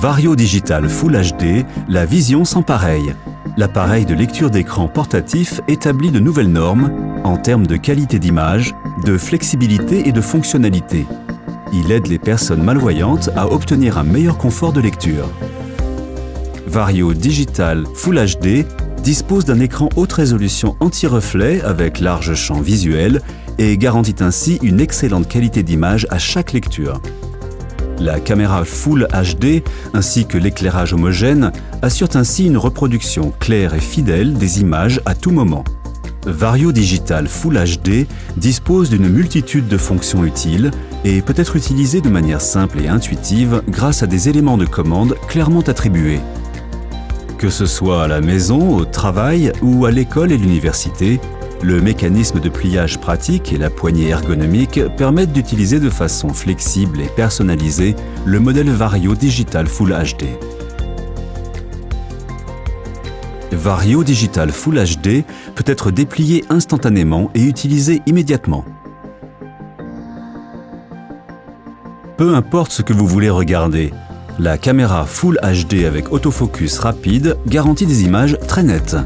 Vario Digital Full HD, la vision sans pareil. L'appareil de lecture d'écran portatif établit de nouvelles normes en termes de qualité d'image, de flexibilité et de fonctionnalité. Il aide les personnes malvoyantes à obtenir un meilleur confort de lecture. Vario Digital Full HD dispose d'un écran haute résolution anti-reflet avec large champ visuel et garantit ainsi une excellente qualité d'image à chaque lecture. La caméra Full HD ainsi que l'éclairage homogène assurent ainsi une reproduction claire et fidèle des images à tout moment. Vario Digital Full HD dispose d'une multitude de fonctions utiles et peut être utilisé de manière simple et intuitive grâce à des éléments de commande clairement attribués. Que ce soit à la maison, au travail ou à l'école et l'université, le mécanisme de pliage pratique et la poignée ergonomique permettent d'utiliser de façon flexible et personnalisée le modèle Vario Digital Full HD. Vario Digital Full HD peut être déplié instantanément et utilisé immédiatement. Peu importe ce que vous voulez regarder, la caméra Full HD avec autofocus rapide garantit des images très nettes.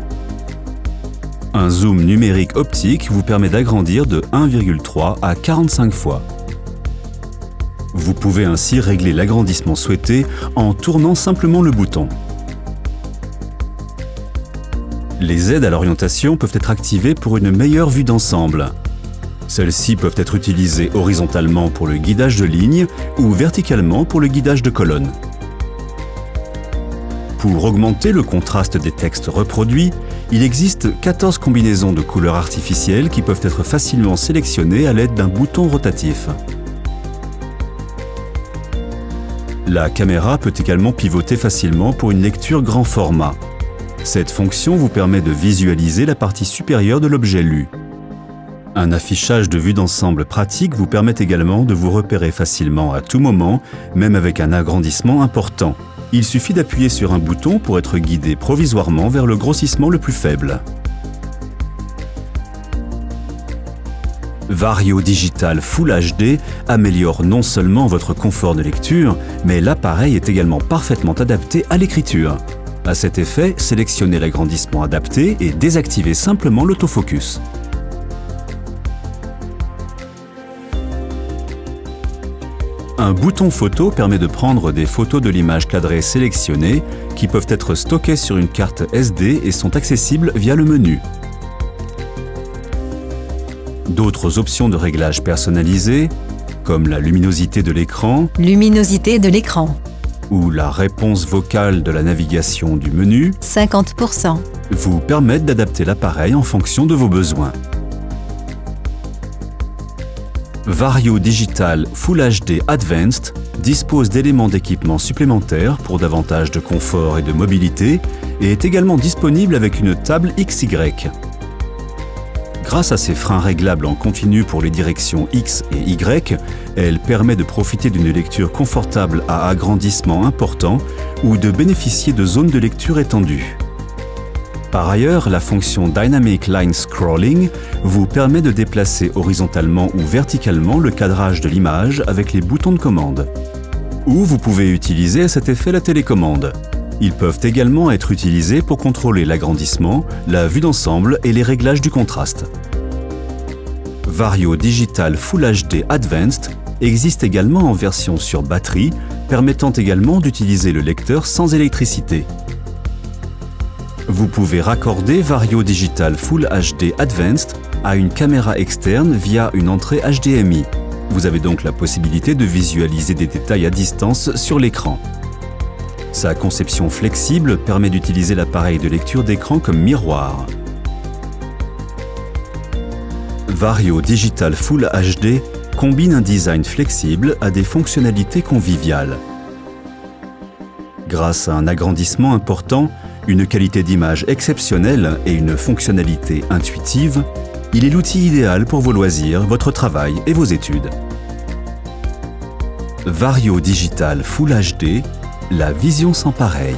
Un zoom numérique optique vous permet d'agrandir de 1,3 à 45 fois. Vous pouvez ainsi régler l'agrandissement souhaité en tournant simplement le bouton. Les aides à l'orientation peuvent être activées pour une meilleure vue d'ensemble. Celles-ci peuvent être utilisées horizontalement pour le guidage de ligne ou verticalement pour le guidage de colonne. Pour augmenter le contraste des textes reproduits, il existe 14 combinaisons de couleurs artificielles qui peuvent être facilement sélectionnées à l'aide d'un bouton rotatif. La caméra peut également pivoter facilement pour une lecture grand format. Cette fonction vous permet de visualiser la partie supérieure de l'objet lu. Un affichage de vue d'ensemble pratique vous permet également de vous repérer facilement à tout moment, même avec un agrandissement important. Il suffit d'appuyer sur un bouton pour être guidé provisoirement vers le grossissement le plus faible. Vario Digital Full HD améliore non seulement votre confort de lecture, mais l'appareil est également parfaitement adapté à l'écriture. À cet effet, sélectionnez l'agrandissement adapté et désactivez simplement l'autofocus. Un bouton photo permet de prendre des photos de l'image cadrée sélectionnée qui peuvent être stockées sur une carte SD et sont accessibles via le menu. D'autres options de réglage personnalisées, comme la luminosité de l'écran, ou la réponse vocale de la navigation du menu, 50%, vous permettent d'adapter l'appareil en fonction de vos besoins. Vario Digital Full HD Advanced dispose d'éléments d'équipement supplémentaires pour davantage de confort et de mobilité et est également disponible avec une table XY. Grâce à ses freins réglables en continu pour les directions X et Y, elle permet de profiter d'une lecture confortable à agrandissement important ou de bénéficier de zones de lecture étendues. Par ailleurs, la fonction Dynamic Line Scrolling vous permet de déplacer horizontalement ou verticalement le cadrage de l'image avec les boutons de commande. Ou vous pouvez utiliser à cet effet la télécommande. Ils peuvent également être utilisés pour contrôler l'agrandissement, la vue d'ensemble et les réglages du contraste. Vario Digital Full HD Advanced existe également en version sur batterie, permettant également d'utiliser le lecteur sans électricité. Vous pouvez raccorder Vario Digital Full HD Advanced à une caméra externe via une entrée HDMI. Vous avez donc la possibilité de visualiser des détails à distance sur l'écran. Sa conception flexible permet d'utiliser l'appareil de lecture d'écran comme miroir. Vario Digital Full HD combine un design flexible à des fonctionnalités conviviales. Grâce à un agrandissement important, une qualité d'image exceptionnelle et une fonctionnalité intuitive, il est l'outil idéal pour vos loisirs, votre travail et vos études. Vario Digital Full HD, la vision sans pareil.